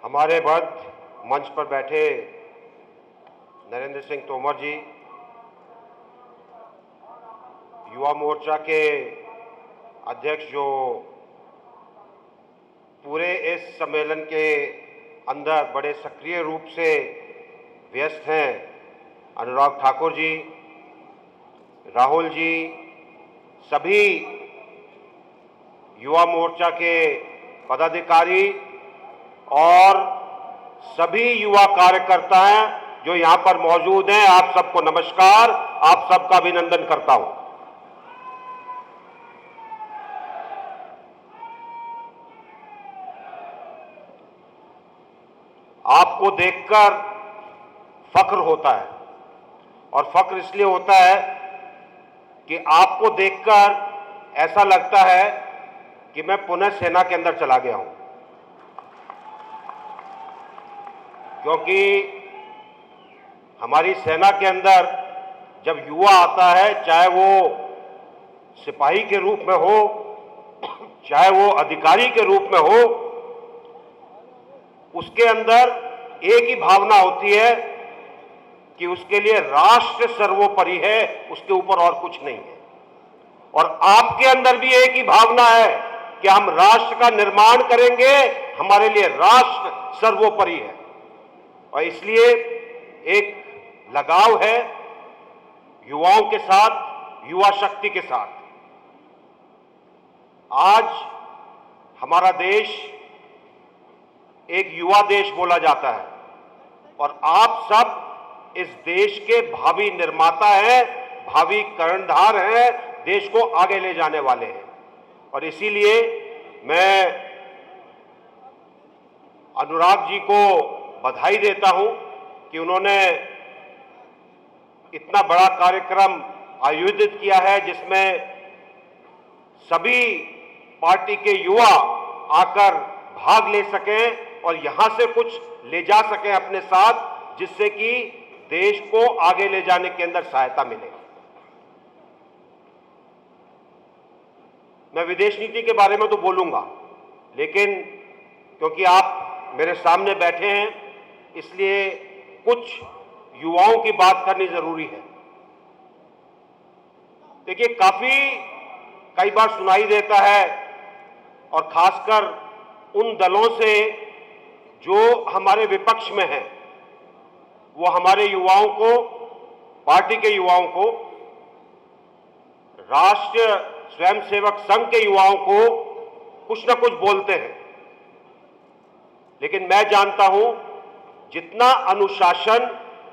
हमारे बाद मंच पर बैठे नरेंद्र सिंह तोमर जी, युवा मोर्चा के अध्यक्ष जो पूरे इस सम्मेलन के अंदर बड़े सक्रिय रूप से व्यस्त हैं, अनुराग ठाकुर जी, राहुल जी, सभी युवा मोर्चा के पदाधिकारी और सभी युवा कार्यकर्ता हैं जो यहां पर मौजूद हैं, आप सबको नमस्कार, आप सबका अभिनंदन करता हूं। आपको देखकर फख्र होता है और फख्र इसलिए होता है कि आपको देखकर ऐसा लगता है कि मैं पुनः सेना के अंदर चला गया हूं, क्योंकि हमारी सेना के अंदर जब युवा आता है, चाहे वो सिपाही के रूप में हो, चाहे वो अधिकारी के रूप में हो, उसके अंदर एक ही भावना होती है कि उसके लिए राष्ट्र सर्वोपरि है, उसके ऊपर और कुछ नहीं है। और आपके अंदर भी एक ही भावना है कि हम राष्ट्र का निर्माण करेंगे, हमारे लिए राष्ट्र सर्वोपरि है। और इसलिए एक लगाव है युवाओं के साथ, युवा शक्ति के साथ। आज हमारा देश एक युवा देश बोला जाता है और आप सब इस देश के भावी निर्माता हैं, भावी कर्णधार हैं, देश को आगे ले जाने वाले हैं। और इसीलिए मैं अनुराग जी को बधाई देता हूं कि उन्होंने इतना बड़ा कार्यक्रम आयोजित किया है जिसमें सभी पार्टी के युवा आकर भाग ले सकें और यहां से कुछ ले जा सकें अपने साथ, जिससे कि देश को आगे ले जाने के अंदर सहायता मिले। मैं विदेश नीति के बारे में तो बोलूंगा, लेकिन क्योंकि आप मेरे सामने बैठे हैं इसलिए कुछ युवाओं की बात करनी जरूरी है। देखिए, कई बार सुनाई देता है और खासकर उन दलों से जो हमारे विपक्ष में हैं, वो हमारे युवाओं को, पार्टी के युवाओं को, राष्ट्रीय स्वयंसेवक संघ के युवाओं को कुछ ना कुछ बोलते हैं। लेकिन मैं जानता हूं जितना अनुशासन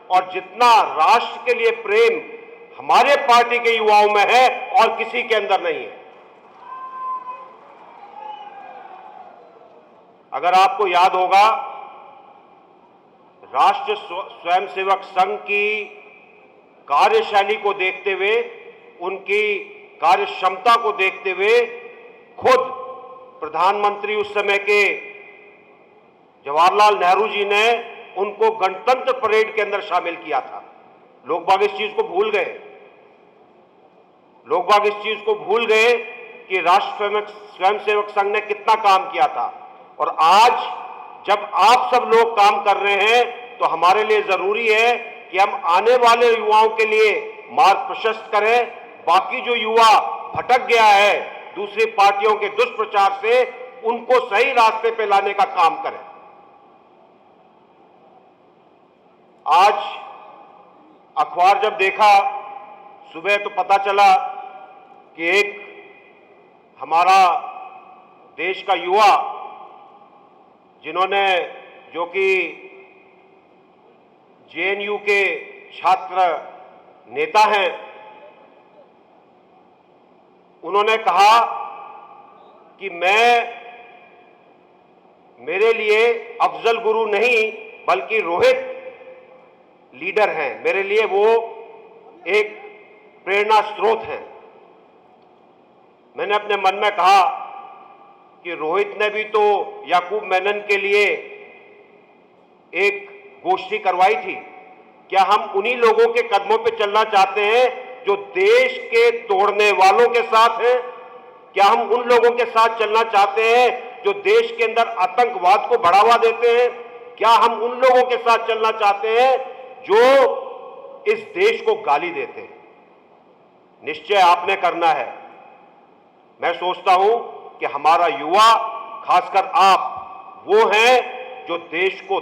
और जितना राष्ट्र के लिए प्रेम हमारे पार्टी के युवाओं में है और किसी के अंदर नहीं है। अगर आपको याद होगा, राष्ट्रीय स्वयंसेवक संघ की कार्यशैली को देखते हुए, उनकी कार्य क्षमता को देखते हुए, खुद प्रधानमंत्री उस समय के जवाहरलाल नेहरू जी ने उनको गणतंत्र परेड के अंदर शामिल किया था। लोग बाग इस चीज को भूल गए, लोग बाग इस चीज को भूल गए कि राष्ट्रीय स्वयंसेवक संघ ने कितना काम किया था। और आज जब आप सब लोग काम कर रहे हैं तो हमारे लिए जरूरी है कि हम आने वाले युवाओं के लिए मार्ग प्रशस्त करें। बाकी जो युवा भटक गया है दूसरी पार्टियों के दुष्प्रचार से, उनको सही रास्ते पे लाने का काम करें। आज अखबार जब देखा सुबह तो पता चला कि एक हमारा देश का युवा, जिन्होंने, जो कि जेएनयू के छात्र नेता हैं, उन्होंने कहा कि मेरे लिए अफजल गुरु नहीं बल्कि रोहित लीडर हैं, मेरे लिए वो एक प्रेरणा स्रोत हैं। मैंने अपने मन में कहा कि रोहित ने भी तो याकूब मेनन के लिए एक गोष्ठी करवाई थी। क्या हम उन्हीं लोगों के कदमों पे चलना चाहते हैं जो देश के तोड़ने वालों के साथ हैं? क्या हम उन लोगों के साथ चलना चाहते हैं जो देश के अंदर आतंकवाद को बढ़ावा देते हैं? क्या हम उन लोगों के साथ चलना चाहते हैं जो इस देश को गाली देते हैं? निश्चय आपने करना है। मैं सोचता हूं कि हमारा युवा, खासकर आप, वो हैं जो देश को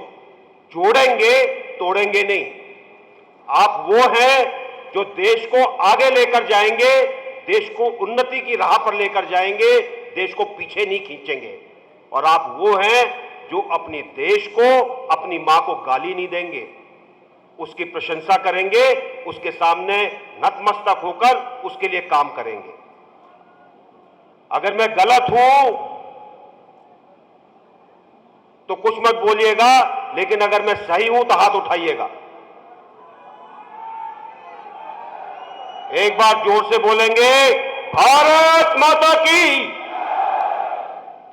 जोड़ेंगे, तोड़ेंगे नहीं। आप वो हैं जो देश को आगे लेकर जाएंगे, देश को उन्नति की राह पर लेकर जाएंगे, देश को पीछे नहीं खींचेंगे। और आप वो हैं जो अपनी देश को, अपनी मां को गाली नहीं देंगे, उसकी प्रशंसा करेंगे, उसके सामने नतमस्तक होकर उसके लिए काम करेंगे। अगर मैं गलत हूं तो कुछ मत बोलिएगा, लेकिन अगर मैं सही हूं तो हाथ उठाइएगा। एक बार जोर से बोलेंगे, भारत माता की।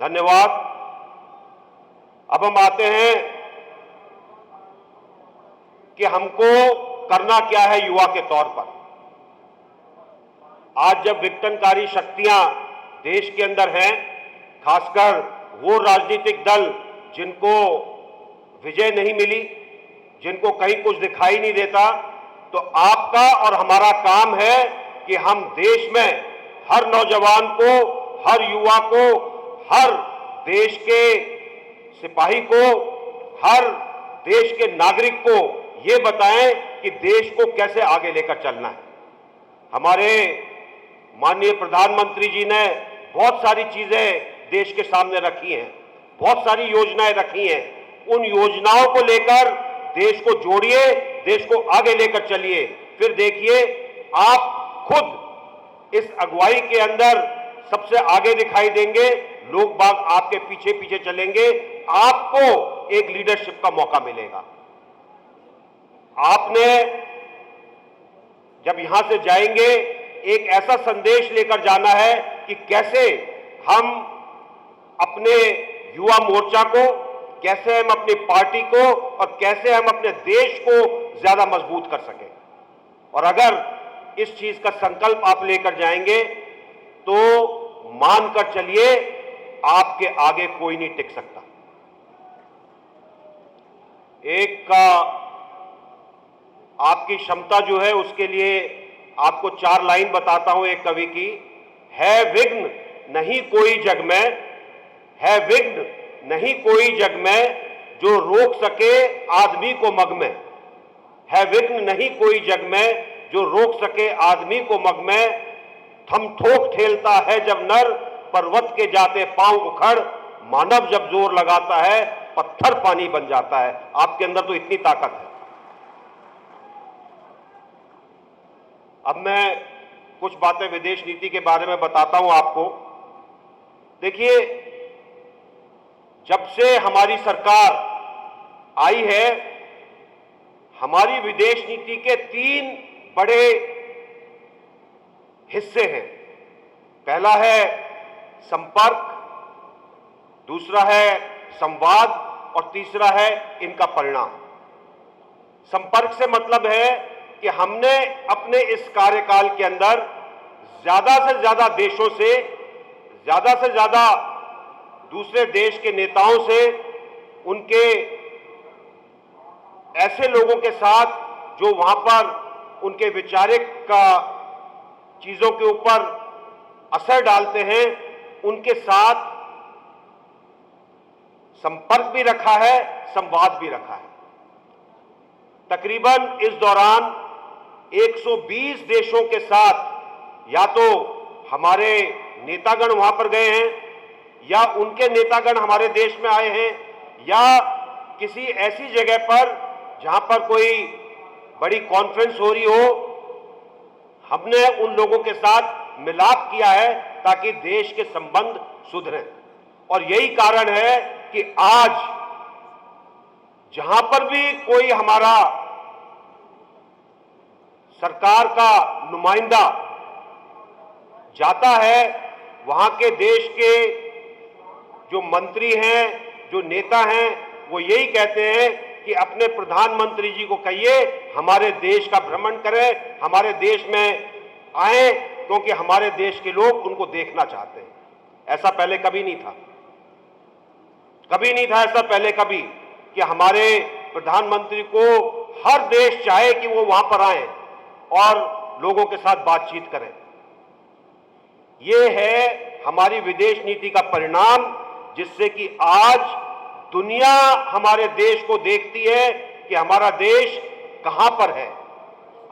धन्यवाद। अब हम आते हैं कि हमको करना क्या है युवा के तौर पर। आज जब विघटनकारी शक्तियां देश के अंदर हैं, खासकर वो राजनीतिक दल जिनको विजय नहीं मिली, जिनको कहीं कुछ दिखाई नहीं देता, तो आपका और हमारा काम है कि हम देश में हर नौजवान को, हर युवा को, हर देश के सिपाही को, हर देश के नागरिक को ये बताएं कि देश को कैसे आगे लेकर चलना है। हमारे माननीय प्रधानमंत्री जी ने बहुत सारी चीजें देश के सामने रखी हैं, बहुत सारी योजनाएं रखी हैं। उन योजनाओं को लेकर देश को जोड़िए, देश को आगे लेकर चलिए। फिर देखिए, आप खुद इस अगुवाई के अंदर सबसे आगे दिखाई देंगे, लोग बाग आपके पीछे पीछे चलेंगे, आपको एक लीडरशिप का मौका मिलेगा। आपने जब यहां से जाएंगे, एक ऐसा संदेश लेकर जाना है कि कैसे हम अपने युवा मोर्चा को, कैसे हम अपनी पार्टी को और कैसे हम अपने देश को ज्यादा मजबूत कर सकें। और अगर इस चीज का संकल्प आप लेकर जाएंगे तो मानकर चलिए, आपके आगे कोई नहीं टिक सकता। एक का आपकी क्षमता जो है, उसके लिए आपको 4 लाइन बताता हूं एक कवि की। है विघ्न नहीं कोई जग में, है विघ्न नहीं कोई जग में, जो रोक सके आदमी को मग में। है विघ्न नहीं कोई जग में, जो रोक सके आदमी को मग में। थम ठोक ठेलता है जब नर, पर्वत के जाते पांव उखड़। मानव जब जोर लगाता है, पत्थर पानी बन जाता है। आपके अंदर तो इतनी ताकत है। अब मैं कुछ बातें विदेश नीति के बारे में बताता हूं आपको। देखिए, जब से हमारी सरकार आई है, हमारी विदेश नीति के 3 बड़े हिस्से हैं। पहला है संपर्क, दूसरा है संवाद और तीसरा है इनका परिणाम। संपर्क से मतलब है कि हमने अपने इस कार्यकाल के अंदर ज्यादा से ज्यादा देशों से, ज्यादा से ज्यादा दूसरे देश के नेताओं से, उनके ऐसे लोगों के साथ जो वहां पर उनके वैचारिक का चीजों के ऊपर असर डालते हैं, उनके साथ संपर्क भी रखा है, संवाद भी रखा है। तकरीबन इस दौरान 120 देशों के साथ या तो हमारे नेतागण वहां पर गए हैं, या उनके नेतागण हमारे देश में आए हैं, या किसी ऐसी जगह पर जहां पर कोई बड़ी कॉन्फ्रेंस हो रही हो, हमने उन लोगों के साथ मिलाप किया है ताकि देश के संबंध सुधरें। और यही कारण है कि आज जहां पर भी कोई हमारा सरकार का नुमाइंदा जाता है, वहां के देश के जो मंत्री हैं, जो नेता हैं, वो यही कहते हैं कि अपने प्रधानमंत्री जी को कहिए हमारे देश का भ्रमण करें, हमारे देश में आए, क्योंकि हमारे देश के लोग उनको देखना चाहते हैं। ऐसा पहले कभी नहीं था। कभी नहीं था ऐसा पहले कभी कि हमारे प्रधानमंत्री को हर देश चाहे कि वो वहां पर आए और लोगों के साथ बातचीत करें। ये है हमारी विदेश नीति का परिणाम, जिससे कि आज दुनिया हमारे देश को देखती है कि हमारा देश कहां पर है।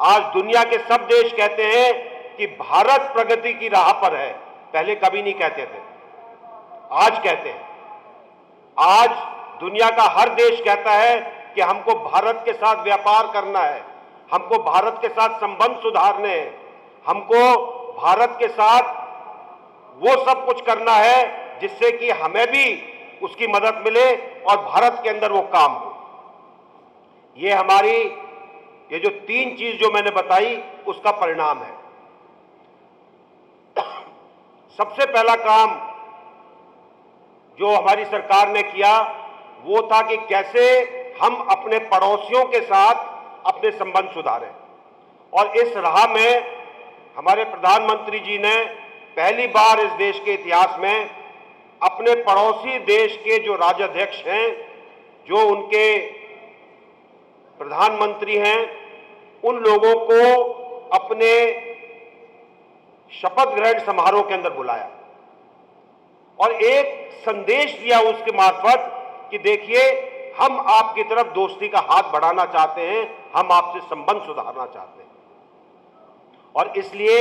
आज दुनिया के सब देश कहते हैं कि भारत प्रगति की राह पर है। पहले कभी नहीं कहते थे, आज कहते हैं। आज दुनिया का हर देश कहता है कि हमको भारत के साथ व्यापार करना है, हमको भारत के साथ संबंध सुधारने हैं, हमको भारत के साथ वो सब कुछ करना है जिससे कि हमें भी उसकी मदद मिले और भारत के अंदर वो काम हो। ये हमारी ये जो 3 चीज जो मैंने बताई उसका परिणाम है। सबसे पहला काम जो हमारी सरकार ने किया वो था कि कैसे हम अपने पड़ोसियों के साथ अपने संबंध सुधारें, और इस राह में हमारे प्रधानमंत्री जी ने पहली बार इस देश के इतिहास में अपने पड़ोसी देश के जो राज्याध्यक्ष हैं, जो उनके प्रधानमंत्री हैं, उन लोगों को अपने शपथ ग्रहण समारोह के अंदर बुलाया और एक संदेश दिया उसके मार्फत कि देखिए, हम आपकी तरफ दोस्ती का हाथ बढ़ाना चाहते हैं, हम आपसे संबंध सुधारना चाहते हैं। और इसलिए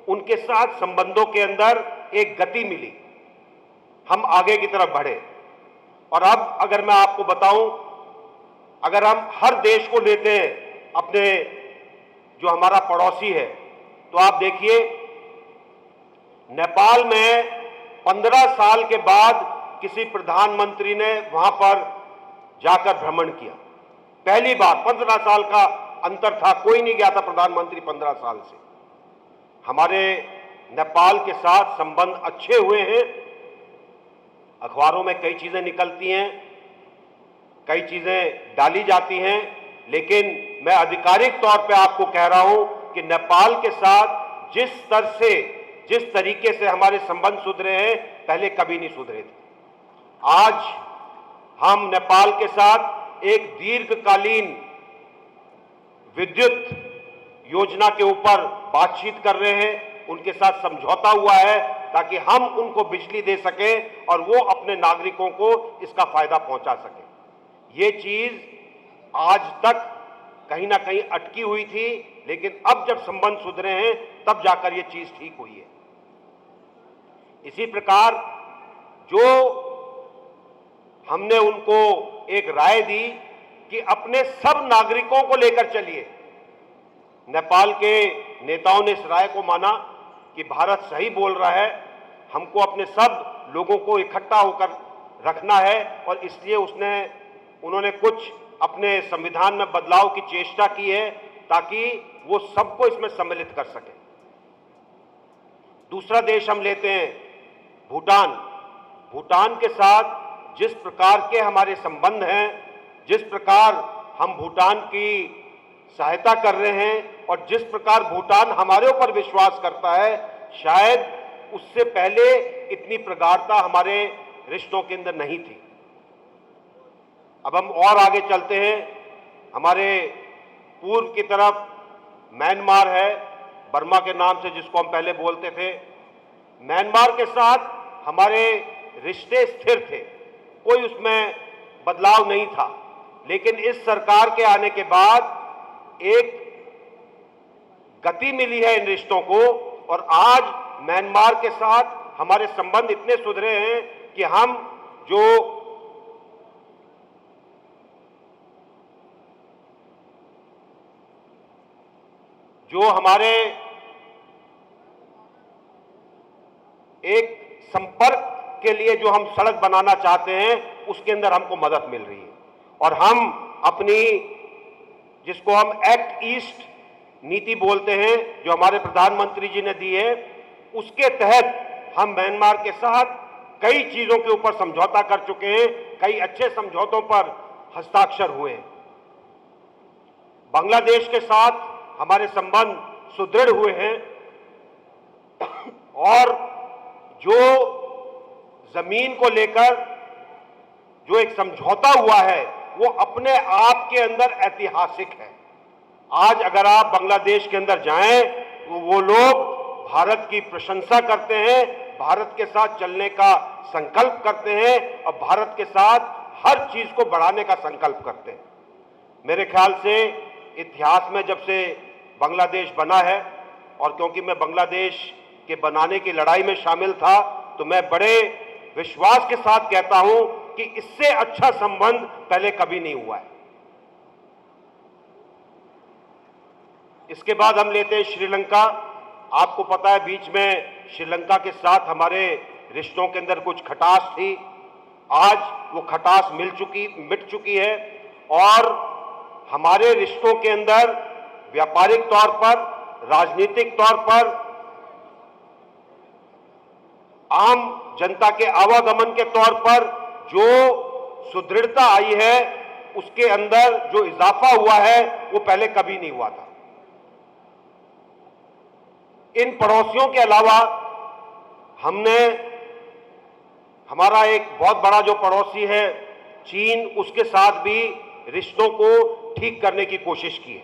उनके साथ संबंधों के अंदर एक गति मिली, हम आगे की तरफ बढ़े। और अब अगर मैं आपको बताऊं, अगर हम हर देश को लेते हैं अपने जो हमारा पड़ोसी है, तो आप देखिए नेपाल में 15 साल के बाद किसी प्रधानमंत्री ने वहां पर जाकर भ्रमण किया। पहली बार 15 साल का अंतर था, कोई नहीं गया था प्रधानमंत्री 15 साल से। हमारे नेपाल के साथ संबंध अच्छे हुए हैं। अखबारों में कई चीजें निकलती हैं, कई चीजें डाली जाती हैं, लेकिन मैं आधिकारिक तौर पे आपको कह रहा हूं कि नेपाल के साथ जिस तरीके से हमारे संबंध सुधरे हैं, पहले कभी नहीं सुधरे थे। आज हम नेपाल के साथ एक दीर्घकालीन विद्युत योजना के ऊपर बातचीत कर रहे हैं, उनके साथ समझौता हुआ है ताकि हम उनको बिजली दे सकें और वो अपने नागरिकों को इसका फायदा पहुंचा सकें। ये चीज आज तक कहीं ना कहीं अटकी हुई थी, लेकिन अब जब संबंध सुधरे हैं तब जाकर ये चीज ठीक हुई है। इसी प्रकार जो हमने उनको एक राय दी कि अपने सब नागरिकों को लेकर चलिए, नेपाल के नेताओं ने इस राय को माना कि भारत सही बोल रहा है, हमको अपने सब लोगों को इकट्ठा होकर रखना है, और इसलिए उन्होंने कुछ अपने संविधान में बदलाव की चेष्टा की है ताकि वो सबको इसमें सम्मिलित कर सके। दूसरा देश हम लेते हैं भूटान। भूटान के साथ जिस प्रकार के हमारे संबंध हैं, जिस प्रकार हम भूटान की सहायता कर रहे हैं और जिस प्रकार भूटान हमारे ऊपर विश्वास करता है, शायद उससे पहले इतनी प्रगाढ़ता हमारे रिश्तों के अंदर नहीं थी। अब हम और आगे चलते हैं, हमारे पूर्व की तरफ म्यांमार है, बर्मा के नाम से जिसको हम पहले बोलते थे। म्यांमार के साथ हमारे रिश्ते स्थिर थे, कोई उसमें बदलाव नहीं था, लेकिन इस सरकार के आने के बाद एक गति मिली है इन रिश्तों को, और आज म्यांमार के साथ हमारे संबंध इतने सुधरे हैं कि हम जो हमारे एक संपर्क के लिए जो हम सड़क बनाना चाहते हैं, उसके अंदर हमको मदद मिल रही है। और हम अपनी जिसको हम एक्ट ईस्ट नीति बोलते हैं, जो हमारे प्रधानमंत्री जी ने दी है, उसके तहत हम म्यांमार के साथ कई चीजों के ऊपर समझौता कर चुके हैं, कई अच्छे समझौतों पर हस्ताक्षर हुए हैं। बांग्लादेश के साथ हमारे संबंध सुदृढ़ हुए हैं, और जो जमीन को लेकर जो एक समझौता हुआ है वो अपने आप के अंदर ऐतिहासिक है। आज अगर आप बांग्लादेश के अंदर जाएं तो वो लोग भारत की प्रशंसा करते हैं, भारत के साथ चलने का संकल्प करते हैं और भारत के साथ हर चीज को बढ़ाने का संकल्प करते हैं। मेरे ख्याल से इतिहास में जब से बांग्लादेश बना है, और क्योंकि मैं बांग्लादेश के बनाने की लड़ाई में शामिल था, तो मैं बड़े विश्वास के साथ कहता हूं कि इससे अच्छा संबंध पहले कभी नहीं हुआ है। इसके बाद हम लेते हैं श्रीलंका। आपको पता है बीच में श्रीलंका के साथ हमारे रिश्तों के अंदर कुछ खटास थी। आज वो खटास मिट चुकी है और हमारे रिश्तों के अंदर व्यापारिक तौर पर, राजनीतिक तौर पर, आम जनता के आवागमन के तौर पर जो सुदृढ़ता आई है, उसके अंदर जो इजाफा हुआ है वो पहले कभी नहीं हुआ था। इन पड़ोसियों के अलावा हमारा एक बहुत बड़ा जो पड़ोसी है चीन, उसके साथ भी रिश्तों को ठीक करने की कोशिश की है।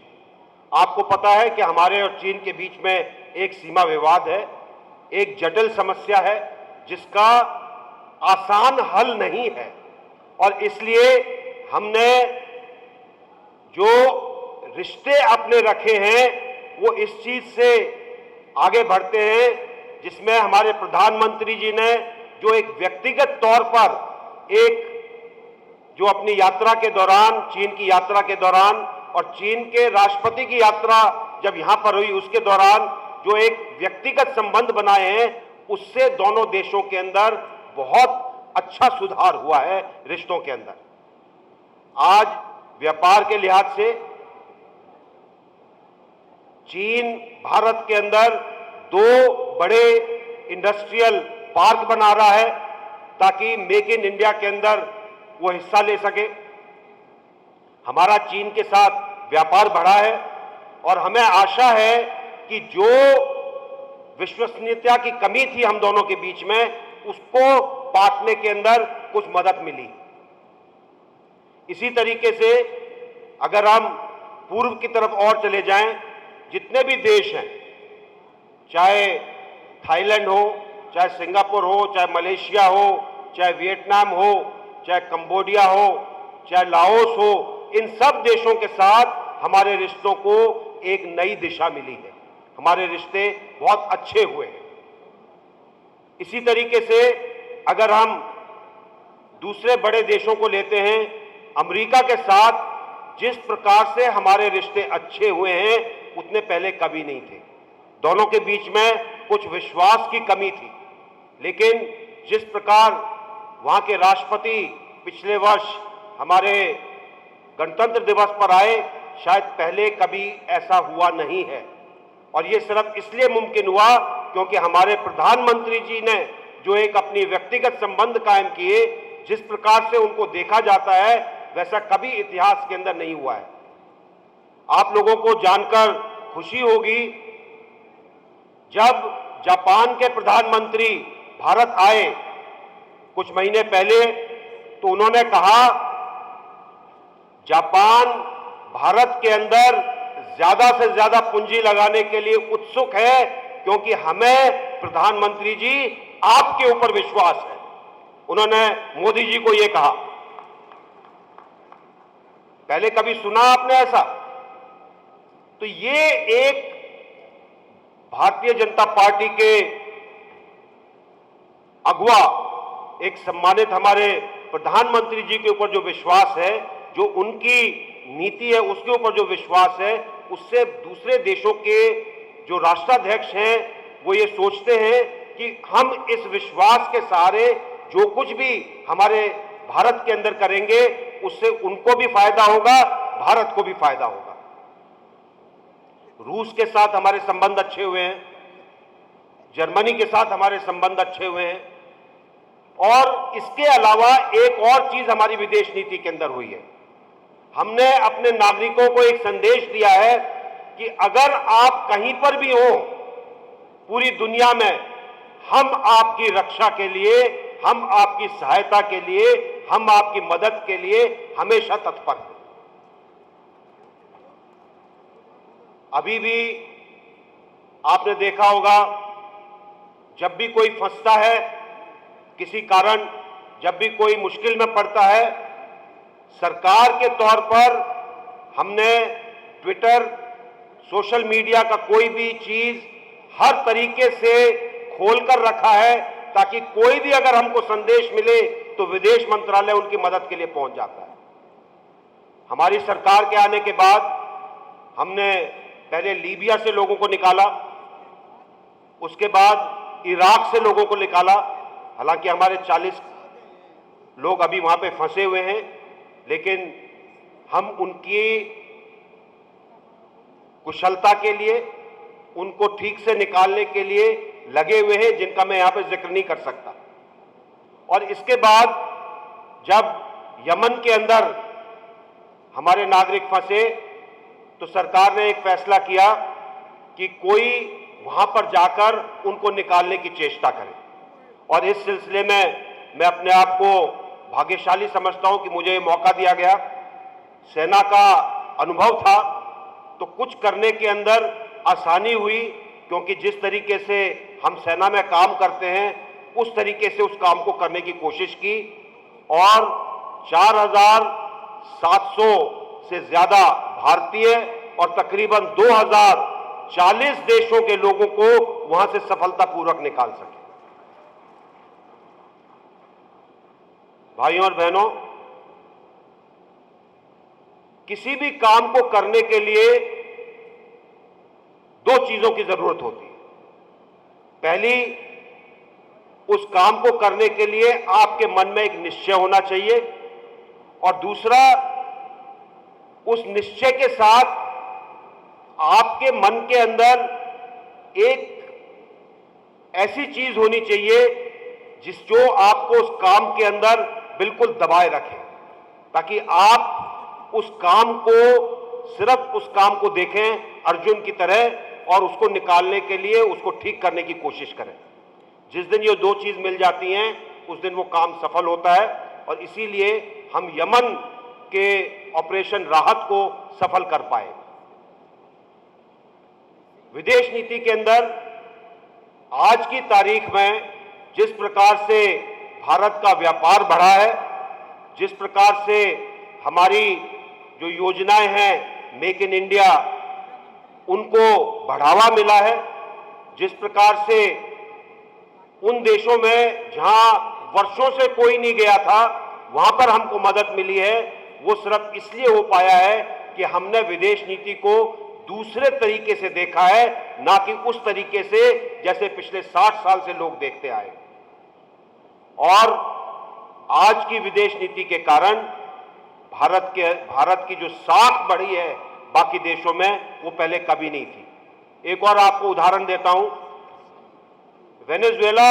आपको पता है कि हमारे और चीन के बीच में एक सीमा विवाद है, एक जटिल समस्या है जिसका आसान हल नहीं है, और इसलिए हमने जो रिश्ते अपने रखे हैं वो इस चीज से आगे बढ़ते हैं, जिसमें हमारे प्रधानमंत्री जी ने जो एक व्यक्तिगत तौर पर एक जो अपनी यात्रा के दौरान, चीन की यात्रा के दौरान और चीन के राष्ट्रपति की यात्रा जब यहां पर हुई उसके दौरान जो एक व्यक्तिगत संबंध बनाए हैं, उससे दोनों देशों के अंदर बहुत अच्छा सुधार हुआ है रिश्तों के अंदर। आज व्यापार के लिहाज से चीन भारत के अंदर 2 बड़े इंडस्ट्रियल पार्क बना रहा है ताकि मेक इन इंडिया के अंदर वो हिस्सा ले सके। हमारा चीन के साथ व्यापार बढ़ा है और हमें आशा है कि जो विश्वसनीयता की कमी थी हम दोनों के बीच में, उसको पाटने के अंदर कुछ मदद मिली। इसी तरीके से अगर हम पूर्व की तरफ और चले जाएं, जितने भी देश हैं, चाहे थाईलैंड हो, चाहे सिंगापुर हो, चाहे मलेशिया हो, चाहे वियतनाम हो, चाहे कंबोडिया हो, चाहे लाओस हो, इन सब देशों के साथ हमारे रिश्तों को एक नई दिशा मिली है। हमारे रिश्ते बहुत अच्छे हुए हैं। इसी तरीके से अगर हम दूसरे बड़े देशों को लेते हैं, अमेरिका के साथ जिस प्रकार से हमारे रिश्ते अच्छे हुए हैं उतने पहले कभी नहीं थे। दोनों के बीच में कुछ विश्वास की कमी थी, लेकिन जिस प्रकार वहां के राष्ट्रपति पिछले वर्ष हमारे गणतंत्र दिवस पर आए, शायद पहले कभी ऐसा हुआ नहीं है। और ये सिर्फ इसलिए मुमकिन हुआ क्योंकि हमारे प्रधानमंत्री जी ने जो एक अपनी व्यक्तिगत संबंध कायम किए, जिस प्रकार से उनको देखा जाता है वैसा कभी इतिहास के अंदर नहीं हुआ है। आप लोगों को जानकर खुशी होगी, जब जापान के प्रधानमंत्री भारत आए कुछ महीने पहले, तो उन्होंने कहा जापान भारत के अंदर ज्यादा से ज्यादा पूंजी लगाने के लिए उत्सुक है क्योंकि हमें प्रधानमंत्री जी आपके ऊपर विश्वास है। उन्होंने मोदी जी को यह कहा। पहले कभी सुना आपने ऐसा? तो ये एक भारतीय जनता पार्टी के अगुवा, एक सम्मानित हमारे प्रधानमंत्री जी के ऊपर जो विश्वास है, जो उनकी नीति है उसके ऊपर जो विश्वास है, उससे दूसरे देशों के जो राष्ट्राध्यक्ष हैं वो ये सोचते हैं कि हम इस विश्वास के सहारे जो कुछ भी हमारे भारत के अंदर करेंगे उससे उनको भी फायदा होगा, भारत को भी फायदा होगा। रूस के साथ हमारे संबंध अच्छे हुए हैं, जर्मनी के साथ हमारे संबंध अच्छे हुए हैं, और इसके अलावा एक और चीज हमारी विदेश नीति के अंदर हुई है। हमने अपने नागरिकों को एक संदेश दिया है कि अगर आप कहीं पर भी हो पूरी दुनिया में, हम आपकी रक्षा के लिए, हम आपकी सहायता के लिए हम आपकी मदद के लिए हमेशा तत्पर हैं। अभी भी आपने देखा होगा, जब भी कोई फंसता है किसी कारण, जब भी कोई मुश्किल में पड़ता है, सरकार के तौर पर हमने ट्विटर, सोशल मीडिया का कोई भी चीज हर तरीके से खोलकर रखा है, ताकि कोई भी अगर हमको संदेश मिले तो विदेश मंत्रालय उनकी मदद के लिए पहुंच जाता है। हमारी सरकार के आने के बाद हमने पहले लीबिया से लोगों को निकाला, उसके बाद इराक से लोगों को निकाला। हालांकि हमारे 40 लोग अभी वहां पे फंसे हुए हैं, लेकिन हम उनकी कुशलता के लिए, उनको ठीक से निकालने के लिए लगे हुए हैं, जिनका मैं यहां पे जिक्र नहीं कर सकता। और इसके बाद जब यमन के अंदर हमारे नागरिक फंसे तो सरकार ने एक फैसला किया कि कोई वहां पर जाकर उनको निकालने की चेष्टा करे। और इस सिलसिले में मैं अपने आप को भाग्यशाली समझता हूं कि मुझे ये मौका दिया गया। सेना का अनुभव था तो कुछ करने के अंदर आसानी हुई, क्योंकि जिस तरीके से हम सेना में काम करते हैं उस तरीके से उस काम को करने की कोशिश की और 4,700 से ज्यादा भारतीय और तकरीबन 2,040 देशों के लोगों को वहां से सफलतापूर्वक निकाल सके। भाइयों और बहनों, किसी भी काम को करने के लिए 2 चीजों की जरूरत होती है। पहली, उस काम को करने के लिए आपके मन में एक निश्चय होना चाहिए, और दूसरा, उस निश्चय के साथ आपके मन के अंदर एक ऐसी चीज होनी चाहिए जो आपको उस काम के अंदर बिल्कुल दबाए रखे, ताकि आप उस काम को, सिर्फ उस काम को देखें अर्जुन की तरह और उसको निकालने के लिए, उसको ठीक करने की कोशिश करें। जिस दिन ये 2 चीज मिल जाती हैं उस दिन वो काम सफल होता है, और इसीलिए हम यमन के ऑपरेशन राहत को सफल कर पाए। विदेश नीति के अंदर आज की तारीख में जिस प्रकार से भारत का व्यापार बढ़ा है, जिस प्रकार से हमारी जो योजनाएं हैं मेक इन इंडिया, उनको बढ़ावा मिला है, जिस प्रकार से उन देशों में जहां वर्षों से कोई नहीं गया था वहां पर हमको मदद मिली है, वो सिर्फ इसलिए हो पाया है कि हमने विदेश नीति को दूसरे तरीके से देखा है, ना कि उस तरीके से जैसे पिछले 60 साल से लोग देखते आए। और आज की विदेश नीति के कारण भारत की जो साख बढ़ी है बाकी देशों में, वो पहले कभी नहीं थी। एक और आपको उदाहरण देता हूं। वेनेजुएला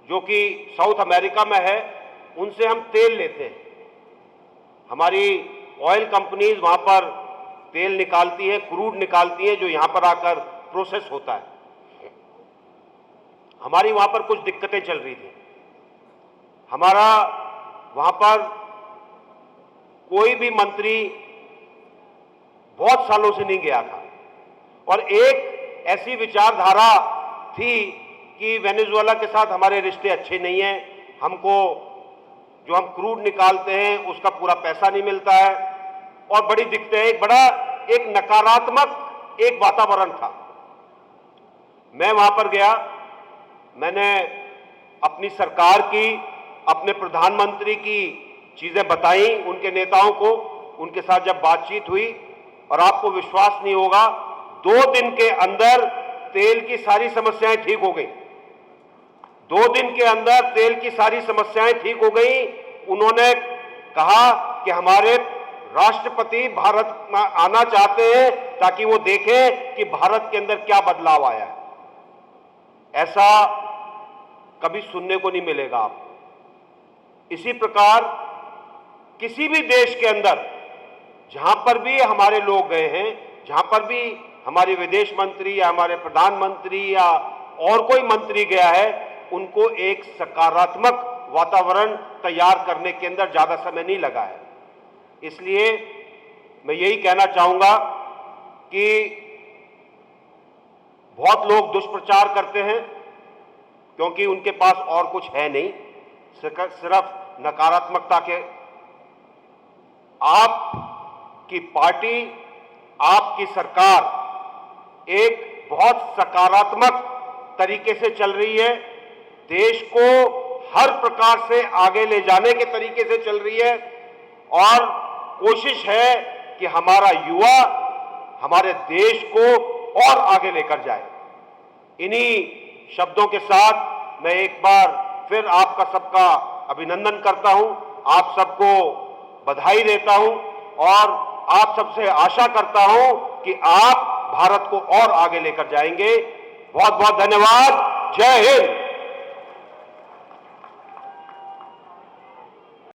जो कि साउथ अमेरिका में है, उनसे हम तेल लेते हैं। हमारी ऑयल कंपनीज वहां पर तेल निकालती है, क्रूड निकालती है, जो यहां पर आकर प्रोसेस होता है। हमारी वहां पर कुछ दिक्कतें चल रही थी। हमारा वहां पर कोई भी मंत्री बहुत सालों से नहीं गया था, और एक ऐसी विचारधारा थी कि वेनेजुएला के साथ हमारे रिश्ते अच्छे नहीं हैं, हमको जो हम क्रूड निकालते हैं उसका पूरा पैसा नहीं मिलता है, और बड़ी दिक्कतें, एक नकारात्मक एक वातावरण था। मैं वहां पर गया, मैंने अपनी सरकार की, अपने प्रधानमंत्री की चीजें बताई उनके नेताओं को, उनके साथ जब बातचीत हुई, और आपको विश्वास नहीं होगा, 2 दिन के अंदर तेल की सारी समस्याएं ठीक हो गई। 2 दिन के अंदर तेल की सारी समस्याएं ठीक हो गई। उन्होंने कहा कि हमारे राष्ट्रपति भारत में आना चाहते हैं ताकि वो देखें कि भारत के अंदर क्या बदलाव आया है। ऐसा कभी सुनने को नहीं मिलेगा आपको। इसी प्रकार किसी भी देश के अंदर जहां पर भी हमारे लोग गए हैं, जहां पर भी हमारे विदेश मंत्री या हमारे प्रधानमंत्री या और कोई मंत्री गया है, उनको एक सकारात्मक वातावरण तैयार करने के अंदर ज्यादा समय नहीं लगा है। इसलिए मैं यही कहना चाहूंगा कि बहुत लोग दुष्प्रचार करते हैं क्योंकि उनके पास और कुछ है नहीं, सिर्फ नकारात्मकता के। आपकी पार्टी, आपकी सरकार एक बहुत सकारात्मक तरीके से चल रही है, देश को हर प्रकार से आगे ले जाने के तरीके से चल रही है और कोशिश है कि हमारा युवा हमारे देश को और आगे लेकर जाए। इन्हीं शब्दों के साथ मैं एक बार फिर आपका सबका अभिनंदन करता हूं, आप सबको बधाई देता हूं और आप सबसे आशा करता हूं कि आप भारत को और आगे लेकर जाएंगे। बहुत बहुत धन्यवाद। जय हिंद।